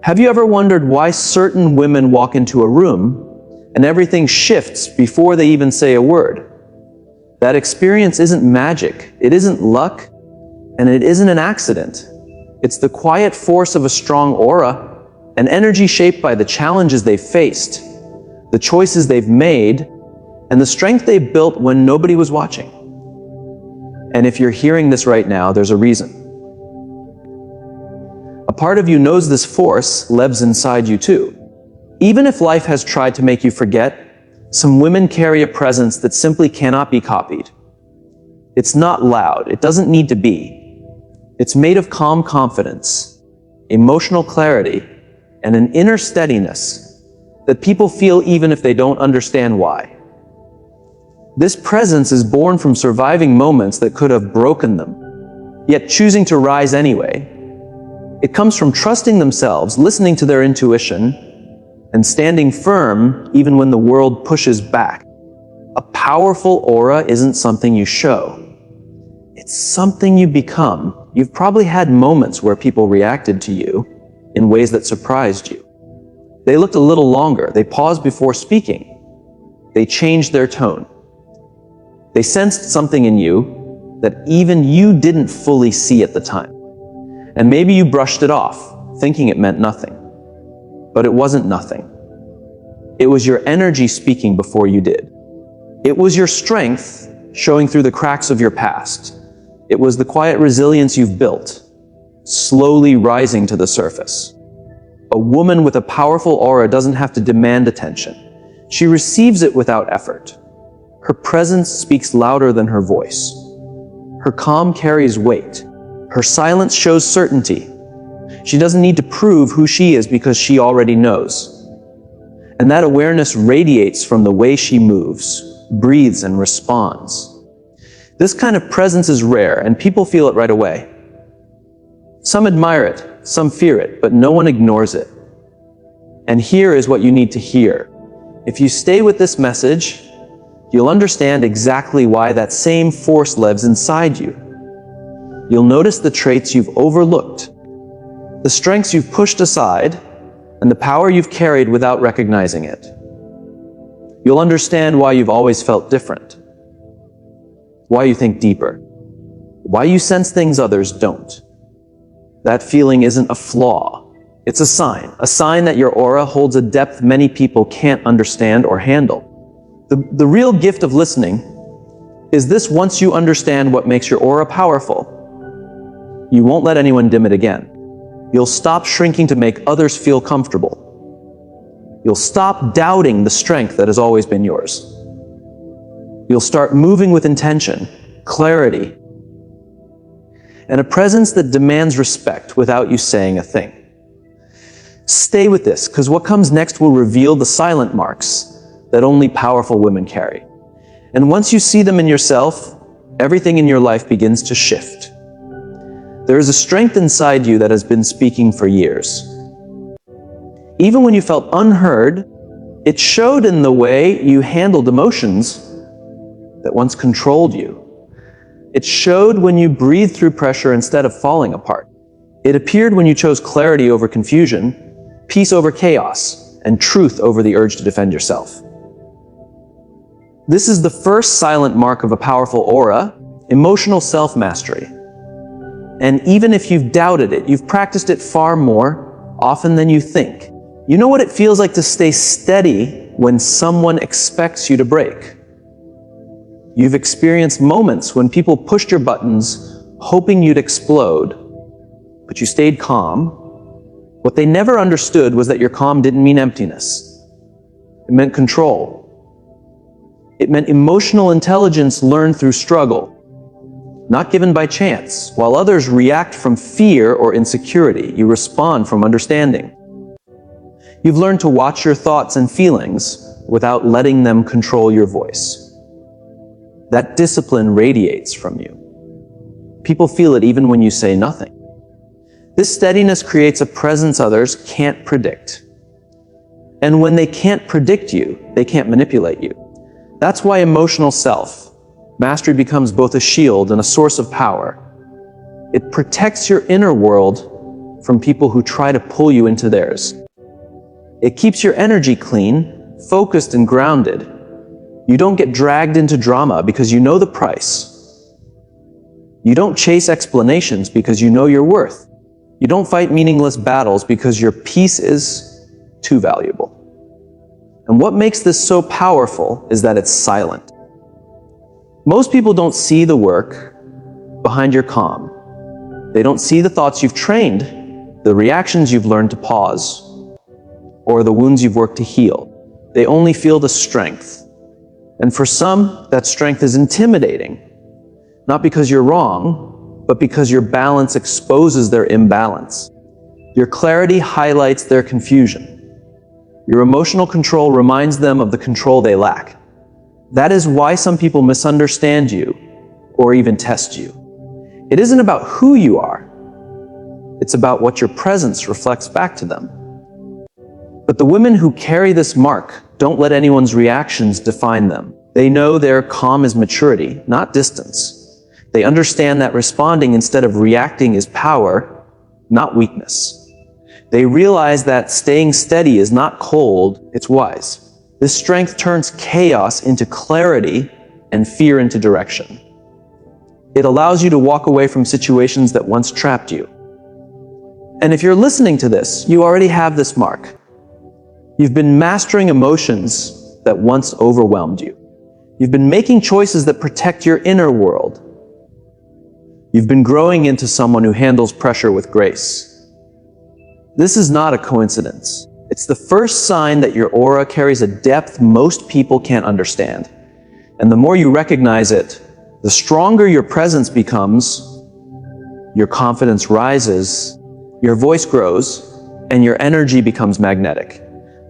Have you ever wondered why certain women walk into a room and everything shifts before they even say a word? That experience isn't magic, it isn't luck, and it isn't an accident. It's the quiet force of a strong aura, an energy shaped by the challenges they've faced, the choices they've made, and the strength they built when nobody was watching. And if you're hearing this right now, there's a reason. A part of you knows this force lives inside you too. Even if life has tried to make you forget, some women carry a presence that simply cannot be copied. It's not loud, it doesn't need to be. It's made of calm confidence, emotional clarity, and an inner steadiness that people feel even if they don't understand why. This presence is born from surviving moments that could have broken them, yet choosing to rise anyway. It comes from trusting themselves, listening to their intuition, and standing firm even when the world pushes back. A powerful aura isn't something you show. It's something you become. You've probably had moments where people reacted to you in ways that surprised you. They looked a little longer. They paused before speaking. They changed their tone. They sensed something in you that even you didn't fully see at the time. And maybe you brushed it off, thinking it meant nothing. But it wasn't nothing. It was your energy speaking before you did. It was your strength showing through the cracks of your past. It was the quiet resilience you've built, slowly rising to the surface. A woman with a powerful aura doesn't have to demand attention. She receives it without effort. Her presence speaks louder than her voice. Her calm carries weight. Her silence shows certainty. She doesn't need to prove who she is because she already knows. And that awareness radiates from the way she moves, breathes, and responds. This kind of presence is rare, and people feel it right away. Some admire it, some fear it, but no one ignores it. And here is what you need to hear. If you stay with this message, you'll understand exactly why that same force lives inside you. You'll notice the traits you've overlooked, the strengths you've pushed aside, and the power you've carried without recognizing it. You'll understand why you've always felt different, why you think deeper, why you sense things others don't. That feeling isn't a flaw, it's a sign that your aura holds a depth many people can't understand or handle. The real gift of listening is this: once you understand what makes your aura powerful, you won't let anyone dim it again. You'll stop shrinking to make others feel comfortable. You'll stop doubting the strength that has always been yours. You'll start moving with intention, clarity, and a presence that demands respect without you saying a thing. Stay with this, because what comes next will reveal the silent marks that only powerful women carry. And once you see them in yourself, everything in your life begins to shift. There is a strength inside you that has been speaking for years. Even when you felt unheard, it showed in the way you handled emotions that once controlled you. It showed when you breathed through pressure instead of falling apart. It appeared when you chose clarity over confusion, peace over chaos, and truth over the urge to defend yourself. This is the first silent mark of a powerful aura: emotional self-mastery. And even if you've doubted it, you've practiced it far more often than you think. You know what it feels like to stay steady when someone expects you to break. You've experienced moments when people pushed your buttons, hoping you'd explode, but you stayed calm. What they never understood was that your calm didn't mean emptiness. It meant control. It meant emotional intelligence learned through struggle, not given by chance. While others react from fear or insecurity, you respond from understanding. You've learned to watch your thoughts and feelings without letting them control your voice. That discipline radiates from you. People feel it even when you say nothing. This steadiness creates a presence others can't predict. And when they can't predict you, they can't manipulate you. That's why emotional self-mastery becomes both a shield and a source of power. It protects your inner world from people who try to pull you into theirs. It keeps your energy clean, focused, and grounded. You don't get dragged into drama because you know the price. You don't chase explanations because you know your worth. You don't fight meaningless battles because your peace is too valuable. And what makes this so powerful is that it's silent. Most people don't see the work behind your calm. They don't see the thoughts you've trained, the reactions you've learned to pause, or the wounds you've worked to heal. They only feel the strength. And for some, that strength is intimidating. Not because you're wrong, but because your balance exposes their imbalance. Your clarity highlights their confusion. Your emotional control reminds them of the control they lack. That is why some people misunderstand you or even test you. It isn't about who you are. It's about what your presence reflects back to them. But the women who carry this mark don't let anyone's reactions define them. They know their calm is maturity, not distance. They understand that responding instead of reacting is power, not weakness. They realize that staying steady is not cold, it's wise. This strength turns chaos into clarity and fear into direction. It allows you to walk away from situations that once trapped you. And if you're listening to this, you already have this mark. You've been mastering emotions that once overwhelmed you. You've been making choices that protect your inner world. You've been growing into someone who handles pressure with grace. This is not a coincidence. It's the first sign that your aura carries a depth most people can't understand. And the more you recognize it, the stronger your presence becomes, your confidence rises, your voice grows, and your energy becomes magnetic.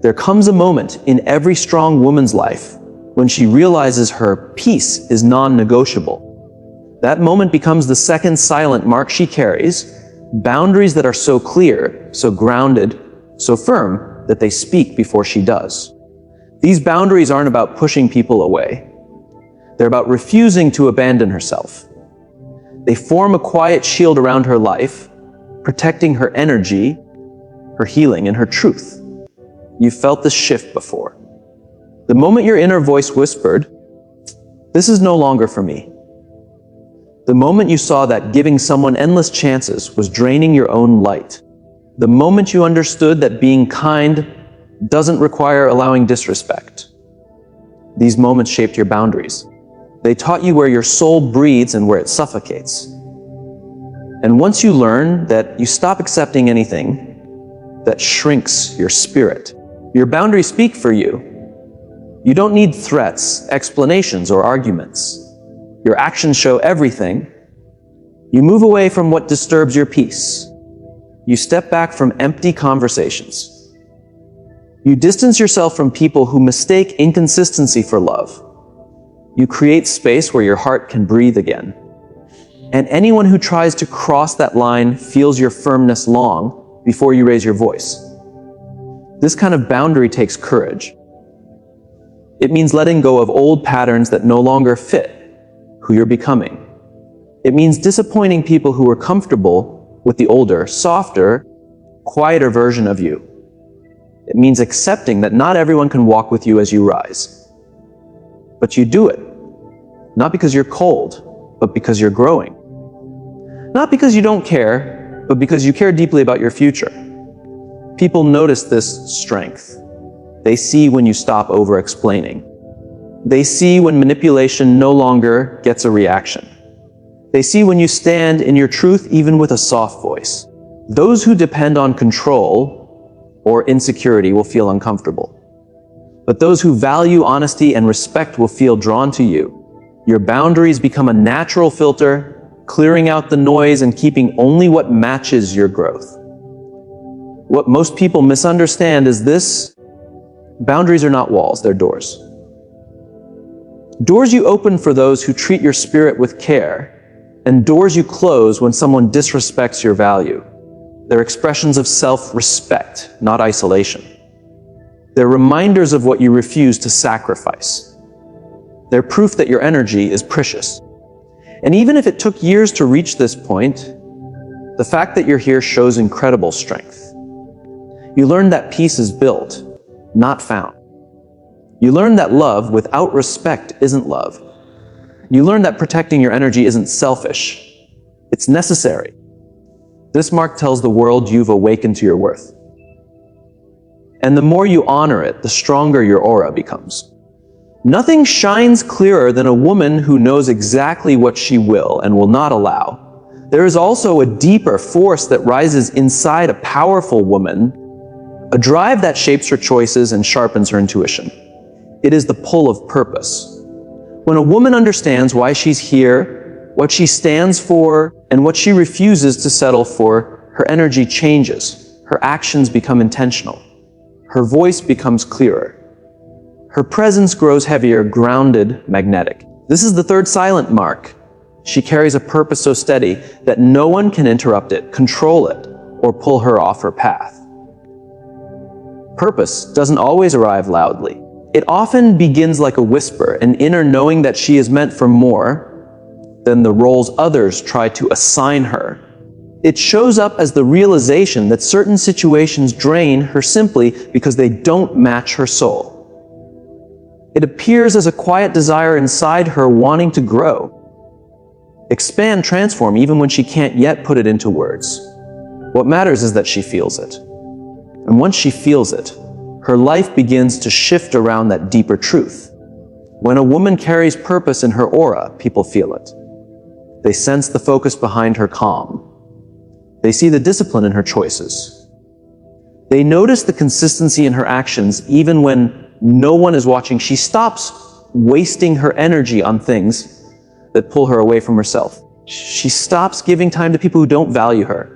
There comes a moment in every strong woman's life when she realizes her peace is non-negotiable. That moment becomes the second silent mark she carries, boundaries that are so clear, so grounded, so firm that they speak before she does. These boundaries aren't about pushing people away. They're about refusing to abandon herself. They form a quiet shield around her life, protecting her energy, her healing, and her truth. You've felt this shift before. The moment your inner voice whispered, "This is no longer for me." The moment you saw that giving someone endless chances was draining your own light. The moment you understood that being kind doesn't require allowing disrespect. These moments shaped your boundaries. They taught you where your soul breathes and where it suffocates. And once you learn that, you stop accepting anything that shrinks your spirit. Your boundaries speak for you. You don't need threats, explanations, or arguments. Your actions show everything. You move away from what disturbs your peace. You step back from empty conversations. You distance yourself from people who mistake inconsistency for love. You create space where your heart can breathe again. And anyone who tries to cross that line feels your firmness long before you raise your voice. This kind of boundary takes courage. It means letting go of old patterns that no longer fit who you're becoming. It means disappointing people who are comfortable with the older, softer, quieter version of you. It means accepting that not everyone can walk with you as you rise. But you do it, not because you're cold, but because you're growing. Not because you don't care, but because you care deeply about your future. People notice this strength. They see when you stop over-explaining. They see when manipulation no longer gets a reaction. They see when you stand in your truth even with a soft voice. Those who depend on control or insecurity will feel uncomfortable. But those who value honesty and respect will feel drawn to you. Your boundaries become a natural filter, clearing out the noise and keeping only what matches your growth. What most people misunderstand is this: boundaries are not walls, they're doors. Doors you open for those who treat your spirit with care, and doors you close when someone disrespects your value. They're expressions of self-respect, not isolation. They're reminders of what you refuse to sacrifice. They're proof that your energy is precious. And even if it took years to reach this point, The fact that you're here shows incredible strength. You learn that peace is built, not found. You learn that love without respect isn't love. You learn that protecting your energy isn't selfish. It's necessary. This mark tells the world you've awakened to your worth. And the more you honor it, the stronger your aura becomes. Nothing shines clearer than a woman who knows exactly what she will and will not allow. There is also a deeper force that rises inside a powerful woman, a drive that shapes her choices and sharpens her intuition. It is the pull of purpose. When a woman understands why she's here, what she stands for, and what she refuses to settle for, her energy changes. Her actions become intentional. Her voice becomes clearer. Her presence grows heavier, grounded, magnetic. This is the third silent mark. She carries a purpose so steady that no one can interrupt it, control it, or pull her off her path. Purpose doesn't always arrive loudly. It often begins like a whisper, an inner knowing that she is meant for more than the roles others try to assign her. It shows up as the realization that certain situations drain her simply because they don't match her soul. It appears as a quiet desire inside her wanting to grow, expand, transform, even when she can't yet put it into words. What matters is that she feels it. And once she feels it, her life begins to shift around that deeper truth. When a woman carries purpose in her aura, people feel it. They sense the focus behind her calm. They see the discipline in her choices. They notice the consistency in her actions even when no one is watching. She stops wasting her energy on things that pull her away from herself. She stops giving time to people who don't value her.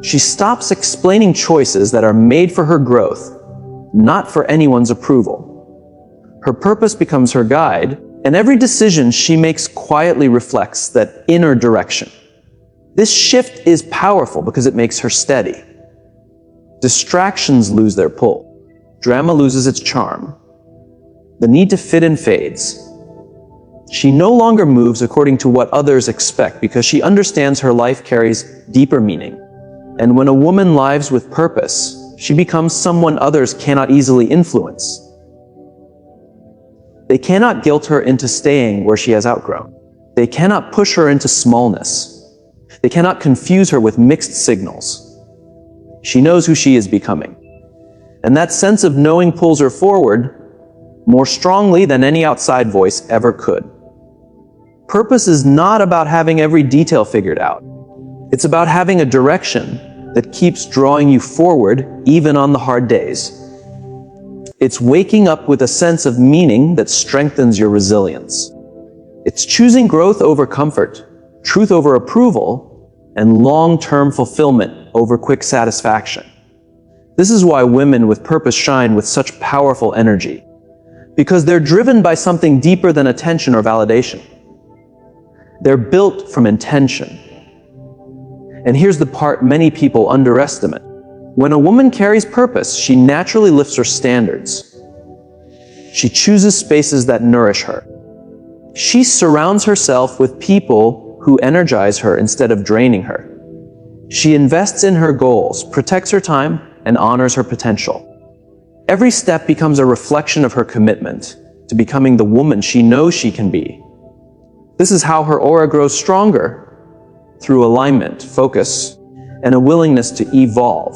She stops explaining choices that are made for her growth, not for anyone's approval. Her purpose becomes her guide, and every decision she makes quietly reflects that inner direction. This shift is powerful because it makes her steady. Distractions lose their pull. Drama loses its charm. The need to fit in fades. She no longer moves according to what others expect because she understands her life carries deeper meaning. And when a woman lives with purpose, she becomes someone others cannot easily influence. They cannot guilt her into staying where she has outgrown. They cannot push her into smallness. They cannot confuse her with mixed signals. She knows who she is becoming. And that sense of knowing pulls her forward more strongly than any outside voice ever could. Purpose is not about having every detail figured out. It's about having a direction that keeps drawing you forward even on the hard days. It's waking up with a sense of meaning that strengthens your resilience. It's choosing growth over comfort, truth over approval, and long-term fulfillment over quick satisfaction. This is why women with purpose shine with such powerful energy, because they're driven by something deeper than attention or validation. They're built from intention. And here's the part many people underestimate. When a woman carries purpose, she naturally lifts her standards. She chooses spaces that nourish her. She surrounds herself with people who energize her instead of draining her. She invests in her goals, protects her time, and honors her potential. Every step becomes a reflection of her commitment to becoming the woman she knows she can be. This is how her aura grows stronger, through alignment, focus, and a willingness to evolve.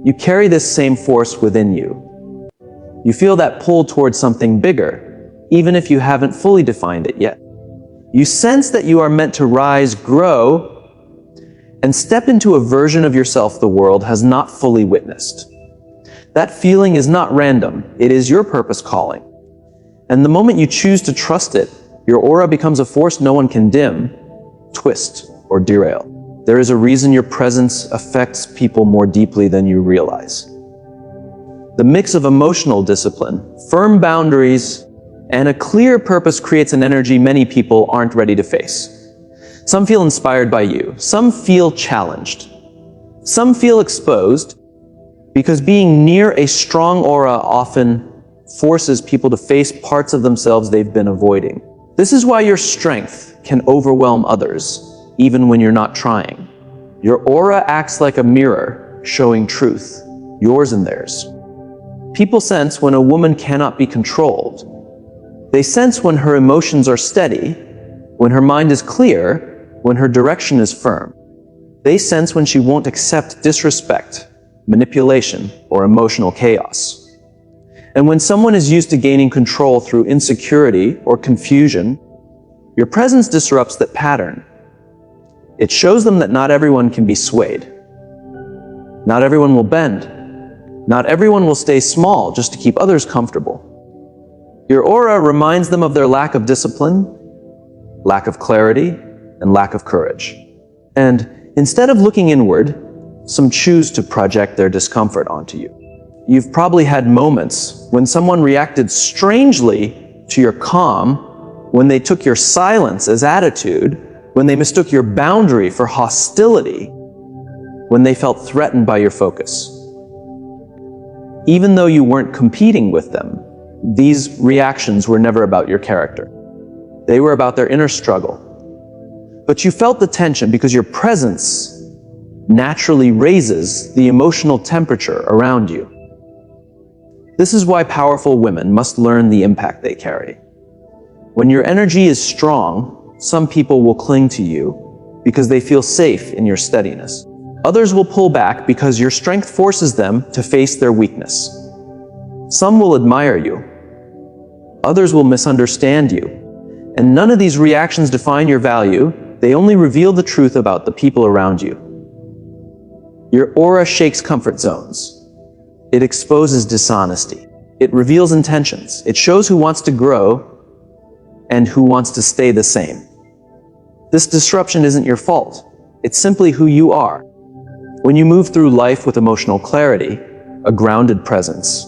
You carry this same force within you. You feel that pull towards something bigger, even if you haven't fully defined it yet. You sense that you are meant to rise, grow, and step into a version of yourself the world has not fully witnessed. That feeling is not random. It is your purpose calling. And the moment you choose to trust it, your aura becomes a force no one can dim, twist, or derail. There is a reason your presence affects people more deeply than you realize. The mix of emotional discipline, firm boundaries, and a clear purpose creates an energy many people aren't ready to face. Some feel inspired by you. Some feel challenged. Some feel exposed because being near a strong aura often forces people to face parts of themselves they've been avoiding. This is why your strength can overwhelm others, even when you're not trying. Your aura acts like a mirror, showing truth, yours and theirs. People sense when a woman cannot be controlled. They sense when her emotions are steady, when her mind is clear, when her direction is firm. They sense when she won't accept disrespect, manipulation, or emotional chaos. And when someone is used to gaining control through insecurity or confusion, your presence disrupts that pattern. It shows them that not everyone can be swayed. Not everyone will bend. Not everyone will stay small just to keep others comfortable. Your aura reminds them of their lack of discipline, lack of clarity, and lack of courage. And instead of looking inward, some choose to project their discomfort onto you. You've probably had moments when someone reacted strangely to your calm, when they took your silence as attitude, when they mistook your boundary for hostility, when they felt threatened by your focus. Even though you weren't competing with them, these reactions were never about your character. They were about their inner struggle. But you felt the tension because your presence naturally raises the emotional temperature around you. This is why powerful women must learn the impact they carry. When your energy is strong, some people will cling to you because they feel safe in your steadiness. Others will pull back because your strength forces them to face their weakness. Some will admire you. Others will misunderstand you. And none of these reactions define your value. They only reveal the truth about the people around you. Your aura shakes comfort zones. It exposes dishonesty. It reveals intentions. It shows who wants to grow and who wants to stay the same. This disruption isn't your fault. It's simply who you are. When you move through life with emotional clarity, a grounded presence,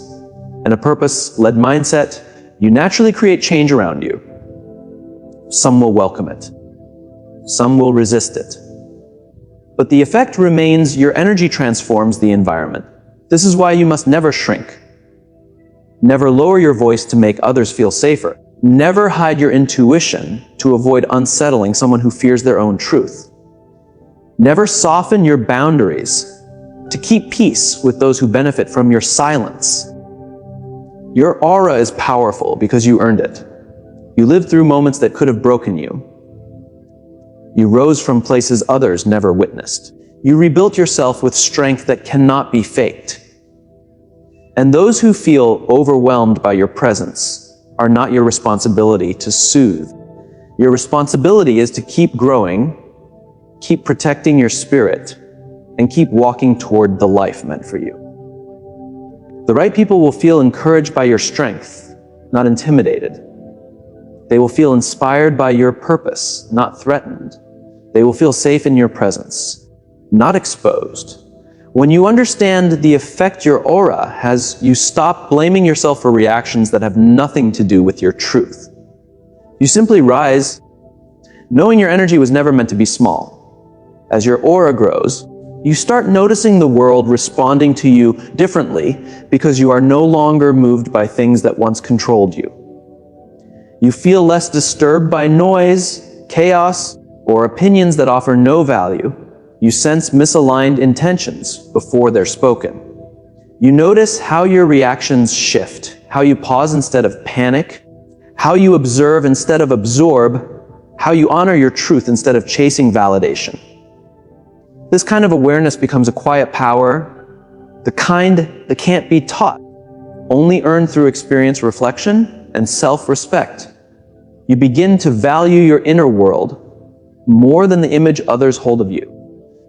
and a purpose-led mindset, you naturally create change around you. Some will welcome it. Some will resist it. But the effect remains. Your energy transforms the environment. This is why you must never shrink. Never lower your voice to make others feel safer. Never hide your intuition to avoid unsettling someone who fears their own truth. Never soften your boundaries to keep peace with those who benefit from your silence. Your aura is powerful because you earned it. You lived through moments that could have broken you. You rose from places others never witnessed. You rebuilt yourself with strength that cannot be faked. And those who feel overwhelmed by your presence are not your responsibility to soothe. Your responsibility is to keep growing, keep protecting your spirit, and keep walking toward the life meant for you. The right people will feel encouraged by your strength, not intimidated. They will feel inspired by your purpose, not threatened. They will feel safe in your presence, not exposed. When you understand the effect your aura has, you stop blaming yourself for reactions that have nothing to do with your truth. You simply rise, knowing your energy was never meant to be small. As your aura grows, you start noticing the world responding to you differently because you are no longer moved by things that once controlled you. You feel less disturbed by noise, chaos, or opinions that offer no value. You sense misaligned intentions before they're spoken. You notice how your reactions shift, how you pause instead of panic, how you observe instead of absorb, how you honor your truth instead of chasing validation. This kind of awareness becomes a quiet power, the kind that can't be taught, only earned through experience, reflection, and self-respect. You begin to value your inner world more than the image others hold of you.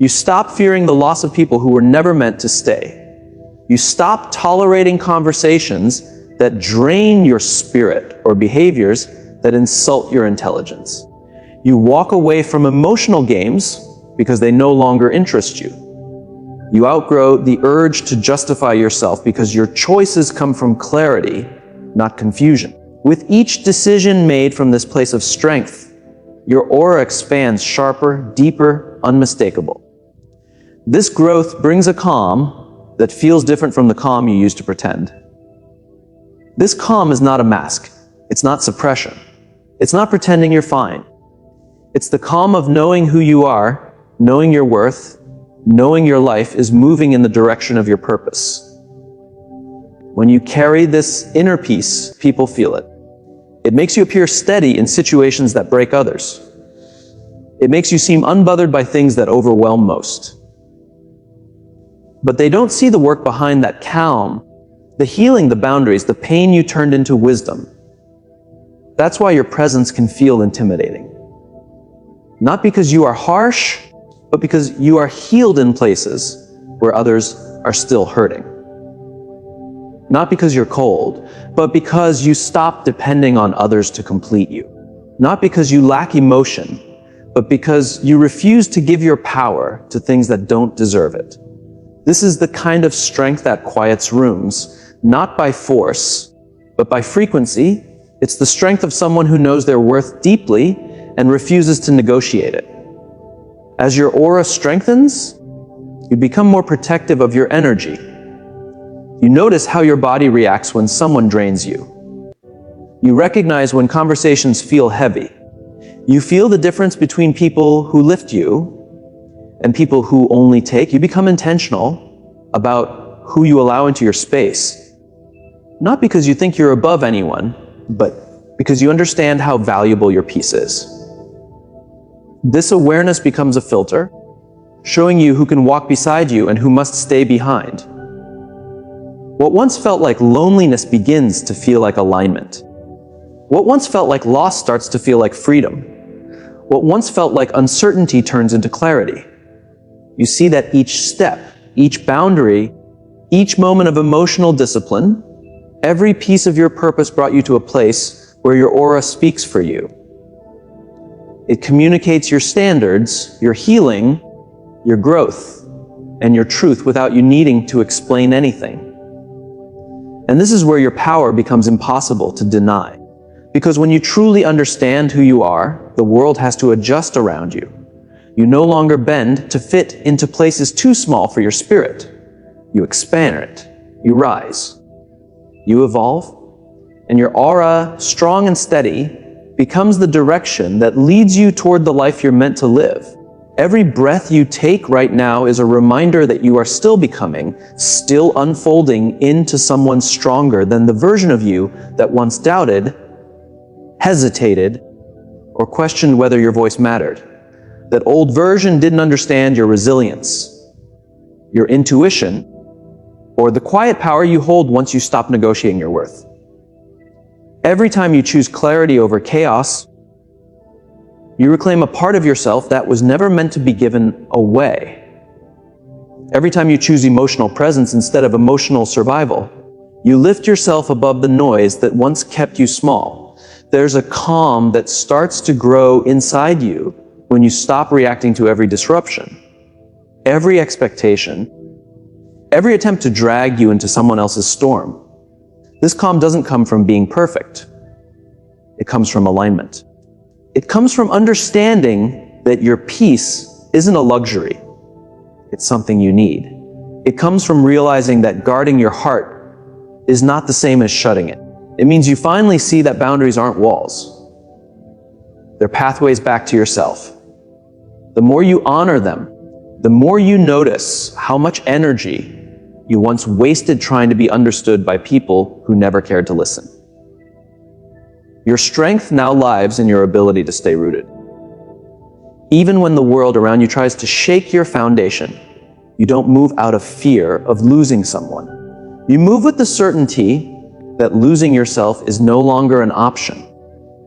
You stop fearing the loss of people who were never meant to stay. You stop tolerating conversations that drain your spirit or behaviors that insult your intelligence. You walk away from emotional games because they no longer interest you. You outgrow the urge to justify yourself because your choices come from clarity, not confusion. With each decision made from this place of strength, your aura expands sharper, deeper, unmistakable. This growth brings a calm that feels different from the calm you used to pretend. This calm is not a mask. It's not suppression. It's not pretending you're fine. It's the calm of knowing who you are, knowing your worth, knowing your life is moving in the direction of your purpose. When you carry this inner peace, people feel it. It makes you appear steady in situations that break others. It makes you seem unbothered by things that overwhelm most. But they don't see the work behind that calm, the healing, the boundaries, the pain you turned into wisdom. That's why your presence can feel intimidating. Not because you are harsh, but because you are healed in places where others are still hurting. Not because you're cold, but because you stop depending on others to complete you. Not because you lack emotion, but because you refuse to give your power to things that don't deserve it. This is the kind of strength that quiets rooms, not by force, but by frequency. It's the strength of someone who knows their worth deeply and refuses to negotiate it. As your aura strengthens, you become more protective of your energy. You notice how your body reacts when someone drains you. You recognize when conversations feel heavy. You feel the difference between people who lift you and people who only take. You become intentional about who you allow into your space. Not because you think you're above anyone, but because you understand how valuable your peace is. This awareness becomes a filter, showing you who can walk beside you and who must stay behind. What once felt like loneliness begins to feel like alignment. What once felt like loss starts to feel like freedom. What once felt like uncertainty turns into clarity. You see that each step, each boundary, each moment of emotional discipline, every piece of your purpose brought you to a place where your aura speaks for you. It communicates your standards, your healing, your growth, and your truth without you needing to explain anything. And this is where your power becomes impossible to deny. Because when you truly understand who you are, the world has to adjust around you. You no longer bend to fit into places too small for your spirit. You expand it. You rise. You evolve. And your aura, strong and steady, becomes the direction that leads you toward the life you're meant to live. Every breath you take right now is a reminder that you are still becoming, still unfolding into someone stronger than the version of you that once doubted, hesitated, or questioned whether your voice mattered. That old version didn't understand your resilience, your intuition, or the quiet power you hold once you stop negotiating your worth. Every time you choose clarity over chaos, you reclaim a part of yourself that was never meant to be given away. Every time you choose emotional presence instead of emotional survival, you lift yourself above the noise that once kept you small. There's a calm that starts to grow inside you when you stop reacting to every disruption, every expectation, every attempt to drag you into someone else's storm. This calm doesn't come from being perfect. It comes from alignment. It comes from understanding that your peace isn't a luxury. It's something you need. It comes from realizing that guarding your heart is not the same as shutting it. It means you finally see that boundaries aren't walls. They're pathways back to yourself. The more you honor them, the more you notice how much energy you once wasted trying to be understood by people who never cared to listen. Your strength now lies in your ability to stay rooted. Even when the world around you tries to shake your foundation, you don't move out of fear of losing someone. You move with the certainty that losing yourself is no longer an option.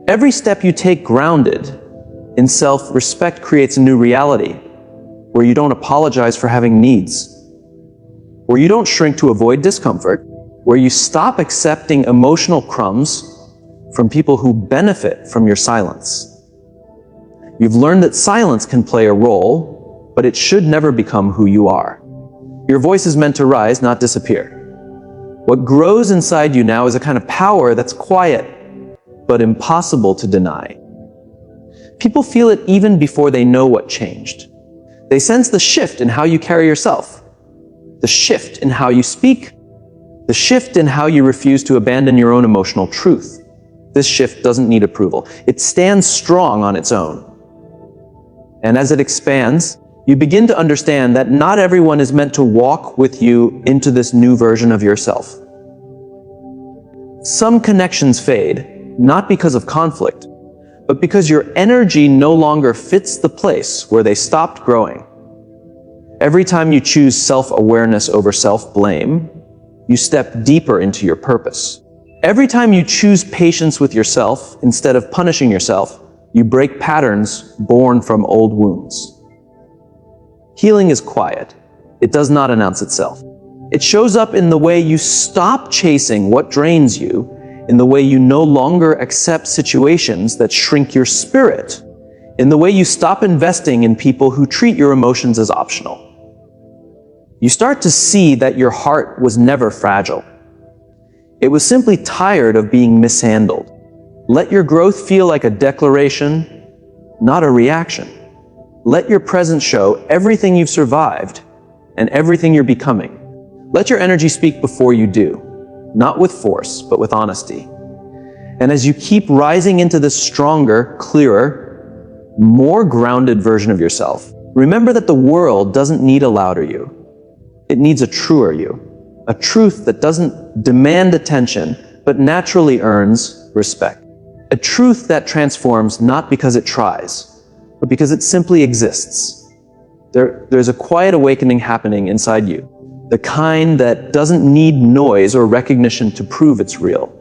Every step you take grounded in self-respect creates a new reality where you don't apologize for having needs, where you don't shrink to avoid discomfort, where you stop accepting emotional crumbs from people who benefit from your silence. You've learned that silence can play a role, but it should never become who you are. Your voice is meant to rise, not disappear. What grows inside you now is a kind of power that's quiet, but impossible to deny. People feel it even before they know what changed. They sense the shift in how you carry yourself, the shift in how you speak, the shift in how you refuse to abandon your own emotional truth. This shift doesn't need approval. It stands strong on its own. And as it expands, You begin to understand that not everyone is meant to walk with you into this new version of yourself. Some connections fade, not because of conflict, but because your energy no longer fits the place where they stopped growing. Every time you choose self-awareness over self-blame, you step deeper into your purpose. Every time you choose patience with yourself instead of punishing yourself, you break patterns born from old wounds. Healing is quiet. It does not announce itself. It shows up in the way you stop chasing what drains you, in the way you no longer accept situations that shrink your spirit, in the way you stop investing in people who treat your emotions as optional. You start to see that your heart was never fragile. It was simply tired of being mishandled. Let your growth feel like a declaration, not a reaction. Let your presence show everything you've survived and everything you're becoming. Let your energy speak before you do, not with force, but with honesty. And as you keep rising into this stronger, clearer, more grounded version of yourself, remember that the world doesn't need a louder you. It needs a truer you, a truth that doesn't demand attention, but naturally earns respect. A truth that transforms not because it tries, but because it simply exists. There's a quiet awakening happening inside you, the kind that doesn't need noise or recognition to prove it's real.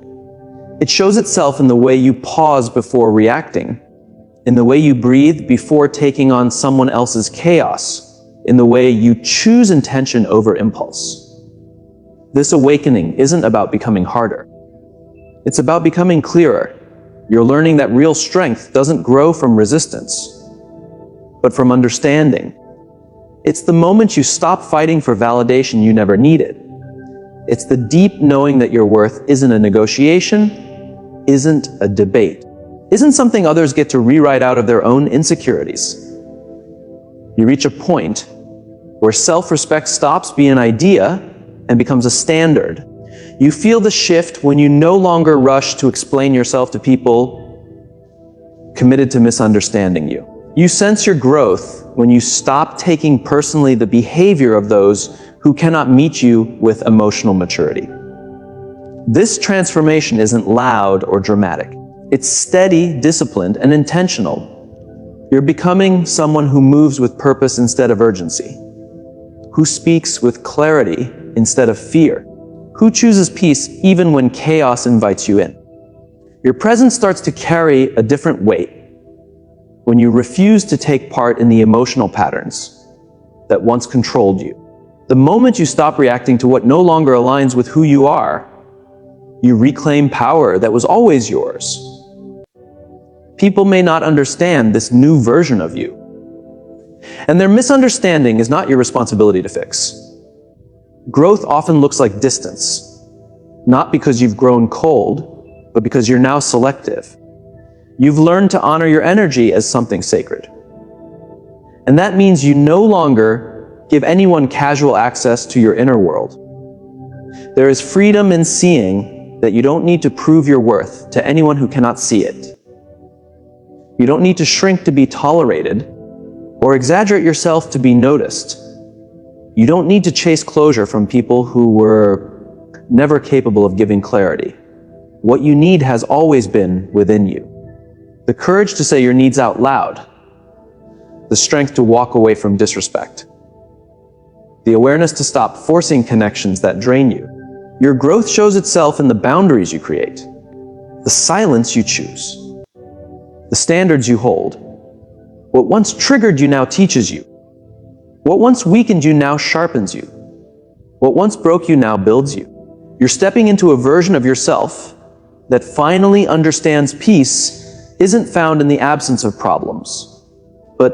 It shows itself in the way you pause before reacting, in the way you breathe before taking on someone else's chaos, in the way you choose intention over impulse. This awakening isn't about becoming harder. It's about becoming clearer. You're learning that real strength doesn't grow from resistance, but from understanding. It's the moment you stop fighting for validation you never needed. It's the deep knowing that your worth isn't a negotiation, isn't a debate, isn't something others get to rewrite out of their own insecurities. You reach a point where self-respect stops being an idea and becomes a standard. You feel the shift when you no longer rush to explain yourself to people committed to misunderstanding you. You sense your growth when you stop taking personally the behavior of those who cannot meet you with emotional maturity. This transformation isn't loud or dramatic. It's steady, disciplined, and intentional. You're becoming someone who moves with purpose instead of urgency, who speaks with clarity instead of fear, who chooses peace even when chaos invites you in. Your presence starts to carry a different weight when you refuse to take part in the emotional patterns that once controlled you. The moment you stop reacting to what no longer aligns with who you are, you reclaim power that was always yours. People may not understand this new version of you, and their misunderstanding is not your responsibility to fix. Growth often looks like distance, not because you've grown cold, but because you're now selective. You've learned to honor your energy as something sacred. And that means you no longer give anyone casual access to your inner world. There is freedom in seeing that you don't need to prove your worth to anyone who cannot see it. You don't need to shrink to be tolerated or exaggerate yourself to be noticed. You don't need to chase closure from people who were never capable of giving clarity. What you need has always been within you. The courage to say your needs out loud, the strength to walk away from disrespect, the awareness to stop forcing connections that drain you. Your growth shows itself in the boundaries you create, the silence you choose, the standards you hold. What once triggered you now teaches you. What once weakened you now sharpens you. What once broke you now builds you. You're stepping into a version of yourself that finally understands peace isn't found in the absence of problems, but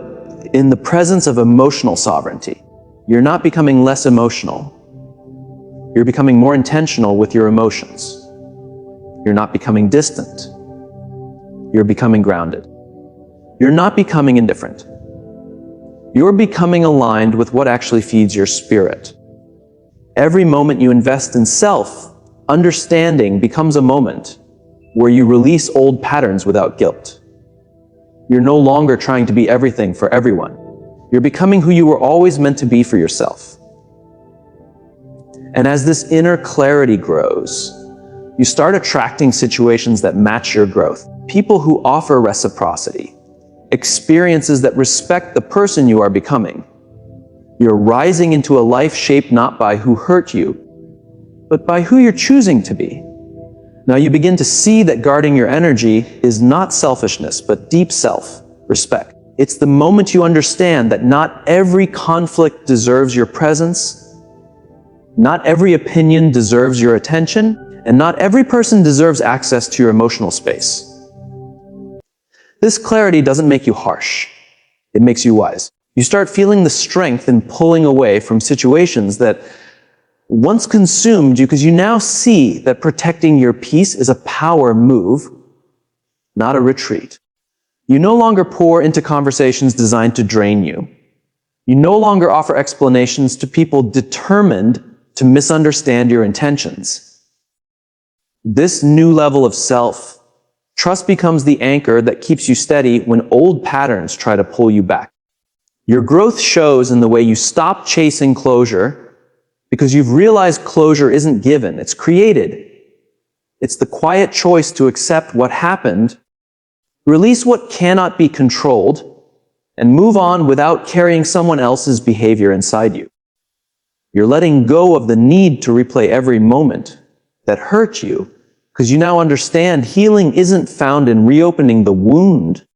in the presence of emotional sovereignty. You're not becoming less emotional. You're becoming more intentional with your emotions. You're not becoming distant. You're becoming grounded. You're not becoming indifferent. You're becoming aligned with what actually feeds your spirit. Every moment you invest in self-understanding becomes a moment where you release old patterns without guilt. You're no longer trying to be everything for everyone. You're becoming who you were always meant to be for yourself. And as this inner clarity grows, you start attracting situations that match your growth. People who offer reciprocity, experiences that respect the person you are becoming. You're rising into a life shaped not by who hurt you, but by who you're choosing to be. Now you begin to see that guarding your energy is not selfishness, but deep self-respect. It's the moment you understand that not every conflict deserves your presence, not every opinion deserves your attention, and not every person deserves access to your emotional space. This clarity doesn't make you harsh. It makes you wise. You start feeling the strength in pulling away from situations that once consumed you, because you now see that protecting your peace is a power move, not a retreat. You no longer pour into conversations designed to drain you. You no longer offer explanations to people determined to misunderstand your intentions. This new level of self-trust becomes the anchor that keeps you steady when old patterns try to pull you back. Your growth shows in the way you stop chasing closure, because you've realized closure isn't given, it's created. It's the quiet choice to accept what happened, release what cannot be controlled, and move on without carrying someone else's behavior inside you. You're letting go of the need to replay every moment that hurt you, because you now understand healing isn't found in reopening the wound,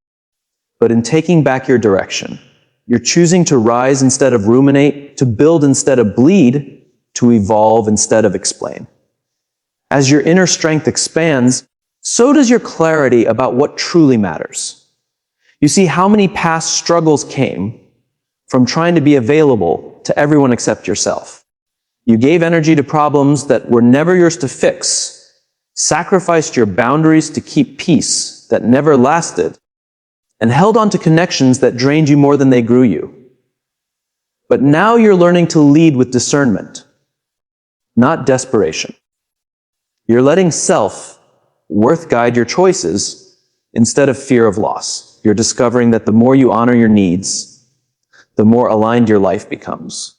but in taking back your direction. You're choosing to rise instead of ruminate, to build instead of bleed, to evolve instead of explain. As your inner strength expands, so does your clarity about what truly matters. You see how many past struggles came from trying to be available to everyone except yourself. You gave energy to problems that were never yours to fix, sacrificed your boundaries to keep peace that never lasted, and held on to connections that drained you more than they grew you. But now you're learning to lead with discernment, not desperation. You're letting self-worth guide your choices instead of fear of loss. You're discovering that the more you honor your needs, the more aligned your life becomes.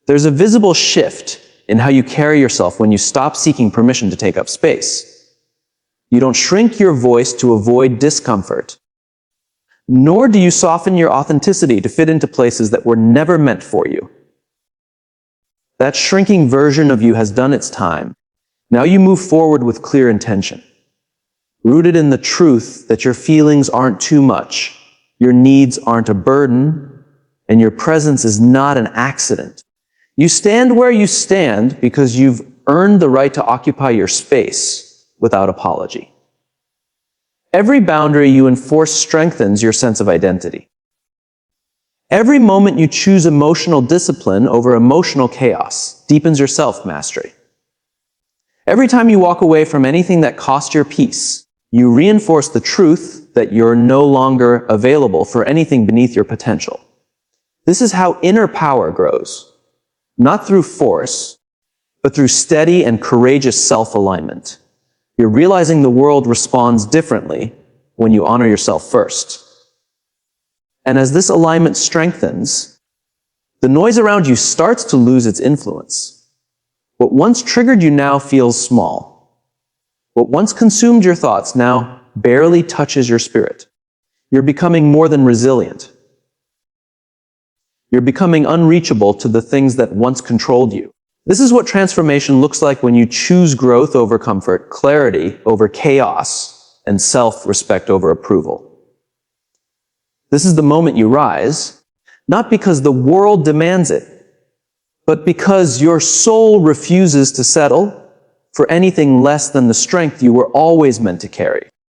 There's a visible shift in how you carry yourself when you stop seeking permission to take up space. You don't shrink your voice to avoid discomfort, nor do you soften your authenticity to fit into places that were never meant for you. That shrinking version of you has done its time. Now you move forward with clear intention, rooted in the truth that your feelings aren't too much, your needs aren't a burden, and your presence is not an accident. You stand where you stand because you've earned the right to occupy your space without apology. Every boundary you enforce strengthens your sense of identity. Every moment you choose emotional discipline over emotional chaos deepens your self-mastery. Every time you walk away from anything that cost your peace, you reinforce the truth that you're no longer available for anything beneath your potential. This is how inner power grows, not through force, but through steady and courageous self-alignment. You're realizing the world responds differently when you honor yourself first. And as this alignment strengthens, the noise around you starts to lose its influence. What once triggered you now feels small. What once consumed your thoughts now barely touches your spirit. You're becoming more than resilient. You're becoming unreachable to the things that once controlled you. This is what transformation looks like when you choose growth over comfort, clarity over chaos, and self-respect over approval. This is the moment you rise, not because the world demands it, but because your soul refuses to settle for anything less than the strength you were always meant to carry.